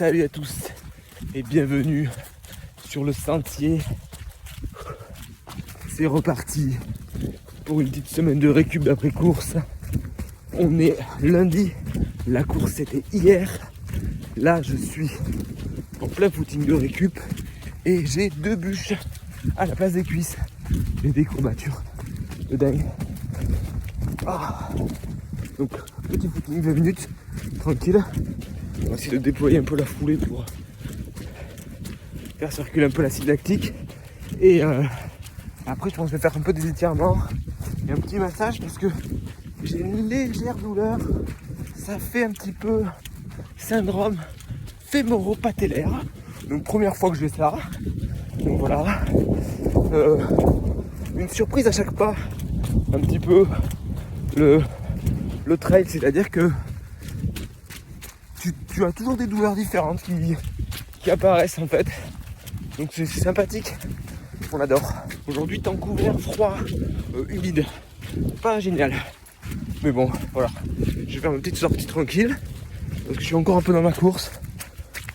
Salut à tous et bienvenue sur le sentier. C'est reparti pour une petite semaine de récup d'après course. On est lundi, la course c'était hier. Là je suis en plein footing de récup et j'ai 2 bûches à la place des cuisses. J'ai des courbatures de dingue. Donc petit footing 20 minutes, tranquille. On va essayer de déployer un peu la foulée pour faire circuler un peu l'acide lactique. Et après je pense que je vais faire un peu des étirements et un petit massage parce que j'ai une légère douleur. Ça fait un petit peu syndrome fémoro-patellaire. Donc première fois que je fais ça. Donc voilà. Une surprise à chaque pas. Un petit peu le trail, c'est-à-dire que tu as toujours des douleurs différentes qui apparaissent en fait. Donc c'est sympathique. On adore. Aujourd'hui temps couvert, froid, humide. Pas génial. Mais bon, voilà. Je vais faire ma petite sortie tranquille. Parce que je suis encore un peu dans ma course.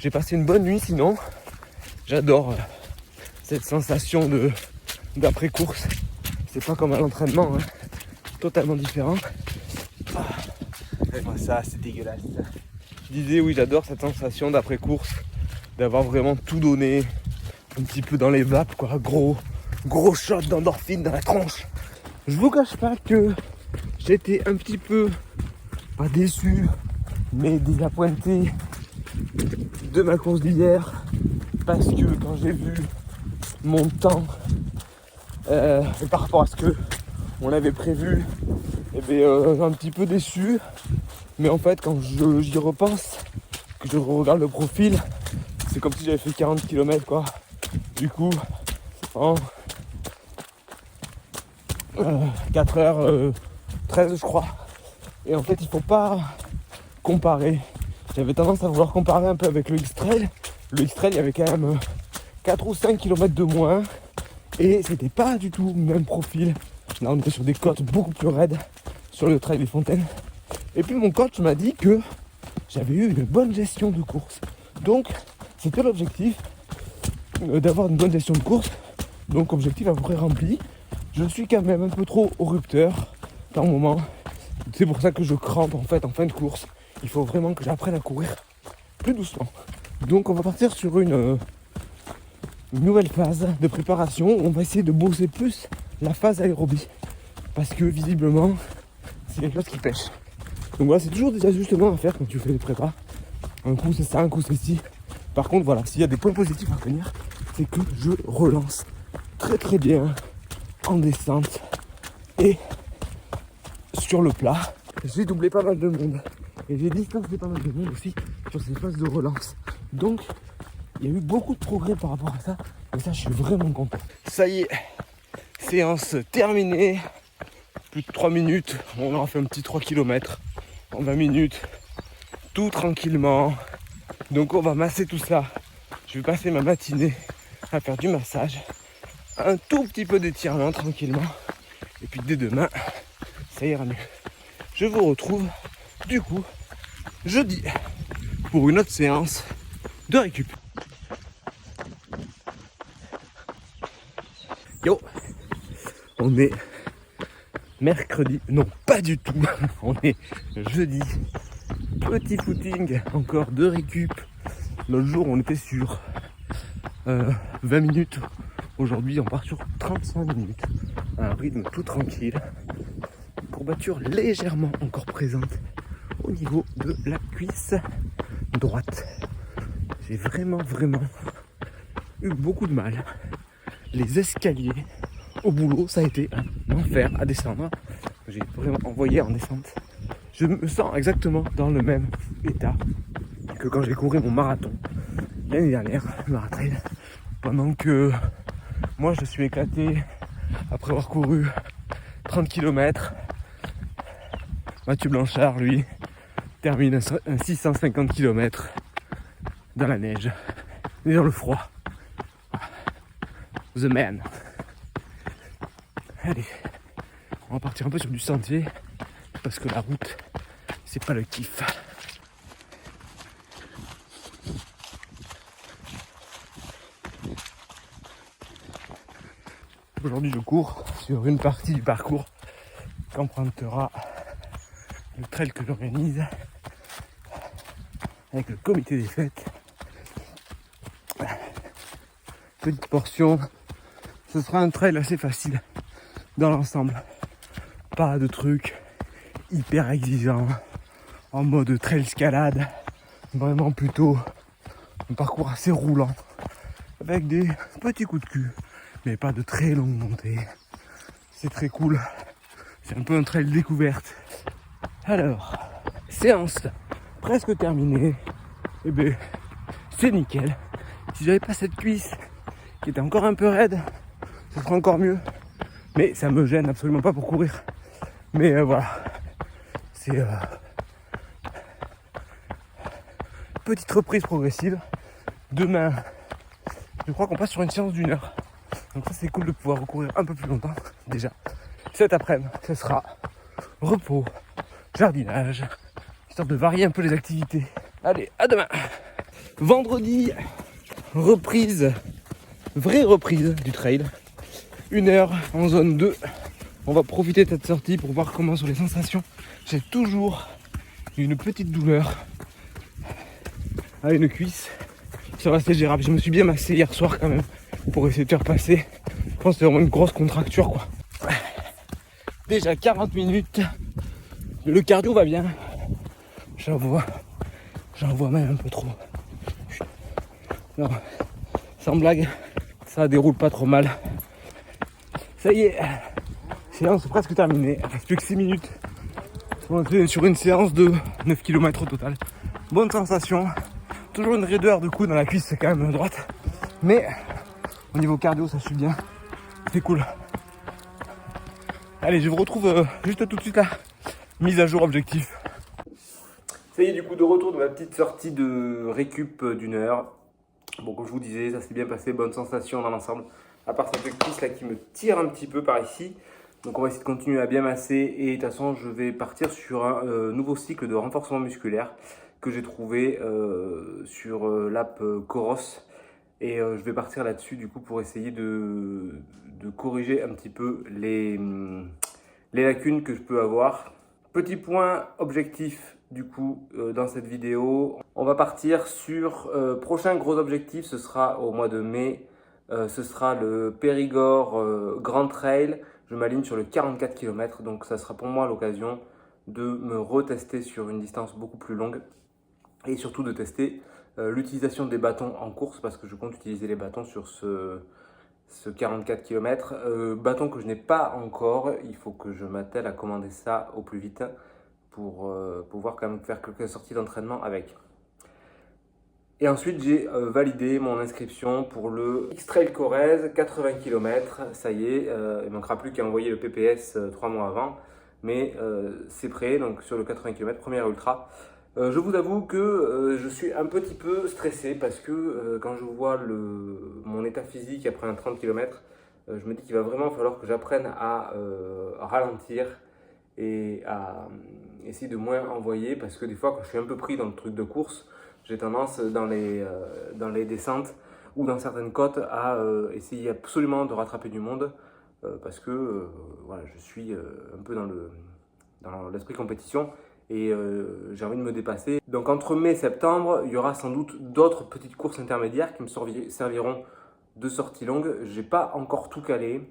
J'ai passé une bonne nuit sinon. J'adore cette sensation d'après-course. C'est pas comme à l'entraînement, hein. Totalement différent. Et moi ça, c'est dégueulasse. Je disais oui, j'adore cette sensation d'après-course. D'avoir vraiment tout donné. Un petit peu dans les vapes, quoi. Gros shot d'endorphine dans la tronche. Je vous cache pas que j'étais un petit peu, pas déçu, mais désappointé de ma course d'hier. Parce que quand j'ai vu mon temps et par rapport à ce que on avait prévu, un petit peu déçu. Mais en fait, quand j'y repense, que je regarde le profil, c'est comme si j'avais fait 40 km quoi. Du coup, en 4h13 je crois. Et en fait, il faut pas comparer. J'avais tendance à vouloir comparer un peu avec le X-Trail. Le X-Trail, il y avait quand même 4 ou 5 km de moins. Et c'était pas du tout le même profil. Là, on était sur des côtes beaucoup plus raides, sur le trail des Fontaines. Et puis mon coach m'a dit que j'avais eu une bonne gestion de course. Donc, c'était l'objectif, d'avoir une bonne gestion de course. Donc, objectif à peu près rempli. Je suis quand même un peu trop au rupteur par moment. C'est pour ça que je crampe en fait en fin de course. Il faut vraiment que j'apprenne à courir plus doucement. Donc, on va partir sur une nouvelle phase de préparation. On va essayer de bosser plus la phase aérobie. Parce que visiblement, c'est quelque chose qui pêche. Donc voilà, c'est toujours des ajustements à faire quand tu fais des prépas. Un coup c'est ça, un coup c'est ci. Par contre, voilà, s'il y a des points positifs à retenir, c'est que je relance très très bien en descente et sur le plat. J'ai doublé pas mal de monde et j'ai distancé pas mal de monde aussi sur ces phases de relance. Donc, il y a eu beaucoup de progrès par rapport à ça. Et ça, je suis vraiment content. Ça y est, séance terminée. Plus de 3 minutes. On aura fait un petit 3 km en 20 minutes. Tout tranquillement. Donc on va masser tout ça. Je vais passer ma matinée à faire du massage. Un tout petit peu d'étirement tranquillement. Et puis dès demain, ça ira mieux. Je vous retrouve du coup jeudi pour une autre séance de récup. Yo, on est mercredi, non pas du tout, on est jeudi, petit footing encore de récup. L'autre jour on était sur 20 minutes, aujourd'hui on part sur 35 minutes, à un rythme tout tranquille, courbature légèrement encore présente au niveau de la cuisse droite. J'ai vraiment eu beaucoup de mal. Les escaliers au boulot, ça a été un enfer à descendre. J'ai vraiment envoyé en descente. Je me sens exactement dans le même état que quand j'ai couru mon marathon l'année dernière, le maratrail. Pendant que moi je suis éclaté après avoir couru 30 km. Mathieu Blanchard, lui, termine un 650 km dans la neige et dans le froid. The man. Allez, on va partir un peu sur du sentier parce que la route, c'est pas le kiff. Aujourd'hui, je cours sur une partie du parcours qu'empruntera le trail que j'organise avec le comité des fêtes. Petite portion, ce sera un trail assez facile dans l'ensemble. Pas de trucs hyper exigeants en mode trail escalade, vraiment plutôt un parcours assez roulant avec des petits coups de cul, mais pas de très longues montées. C'est très cool, c'est un peu un trail découverte. Alors, séance presque terminée, et ben c'est nickel. Si j'avais pas cette cuisse qui était encore un peu raide, ce serait encore mieux, mais ça me gêne absolument pas pour courir. Mais voilà, c'est petite reprise progressive. Demain, je crois qu'on passe sur une séance d'1 heure. Donc ça c'est cool de pouvoir recourir un peu plus longtemps déjà. Cet après-midi, ce sera repos, jardinage, histoire de varier un peu les activités. Allez, à demain. Vendredi, reprise, vraie reprise du trail. 1 heure en zone 2. On va profiter de cette sortie pour voir comment sont les sensations. J'ai toujours une petite douleur à une cuisse. Ça va, c'est gérable. Je me suis bien massé hier soir quand même pour essayer de faire passer. Je pense que c'est vraiment une grosse contracture quoi. Déjà 40 minutes. Le cardio va bien. J'en vois même un peu trop. Non, sans blague, ça déroule pas trop mal. Ça y est, séance presque terminée. Il reste plus que 6 minutes. On est sur une séance de 9 km au total. Bonne sensation. Toujours une raideur de coude dans la cuisse, c'est quand même droite. Mais au niveau cardio, ça suit bien. C'est cool. Allez, je vous retrouve juste tout de suite là. Mise à jour objectif. Ça y est, du coup, de retour de ma petite sortie de récup d'1 heure. Bon, comme je vous disais, ça s'est bien passé. Bonne sensation dans l'ensemble. À part cette cuisse là qui me tire un petit peu par ici. Donc on va essayer de continuer à bien masser. Et de toute façon, je vais partir sur un nouveau cycle de renforcement musculaire que j'ai trouvé sur l'app Coros. Et je vais partir là-dessus du coup pour essayer de corriger un petit peu les lacunes que je peux avoir. Petit point objectif du coup dans cette vidéo. On va partir sur prochain gros objectif, ce sera au mois de mai. Ce sera le Périgord Grand Trail. Je m'aligne sur le 44 km, donc ça sera pour moi l'occasion de me retester sur une distance beaucoup plus longue et surtout de tester l'utilisation des bâtons en course parce que je compte utiliser les bâtons sur ce 44 km. Bâton que je n'ai pas encore, il faut que je m'attelle à commander ça au plus vite pour pouvoir quand même faire quelques sorties d'entraînement avec. Et ensuite, j'ai validé mon inscription pour le X-Trail Corrèze, 80 km. Ça y est, il ne manquera plus qu'à envoyer le PPS 3 mois avant. Mais c'est prêt, donc sur le 80 km, première ultra. Je vous avoue que je suis un petit peu stressé parce que quand je vois mon état physique après un 30 km, je me dis qu'il va vraiment falloir que j'apprenne à ralentir et à essayer de moins envoyer parce que des fois, quand je suis un peu pris dans le truc de course, j'ai tendance dans les descentes ou dans certaines côtes à essayer absolument de rattraper du monde parce que voilà, je suis un peu dans l'esprit compétition et j'ai envie de me dépasser. Donc entre mai et septembre, il y aura sans doute d'autres petites courses intermédiaires qui me serviront de sortie longue. J'ai pas encore tout calé,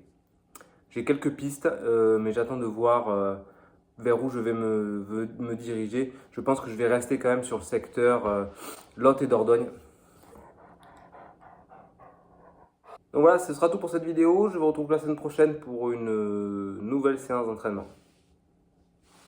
j'ai quelques pistes, mais j'attends de voir vers où je vais me diriger. Je pense que je vais rester quand même sur le secteur Lot et Dordogne. Donc voilà, ce sera tout pour cette vidéo. Je vous retrouve la semaine prochaine pour une nouvelle séance d'entraînement.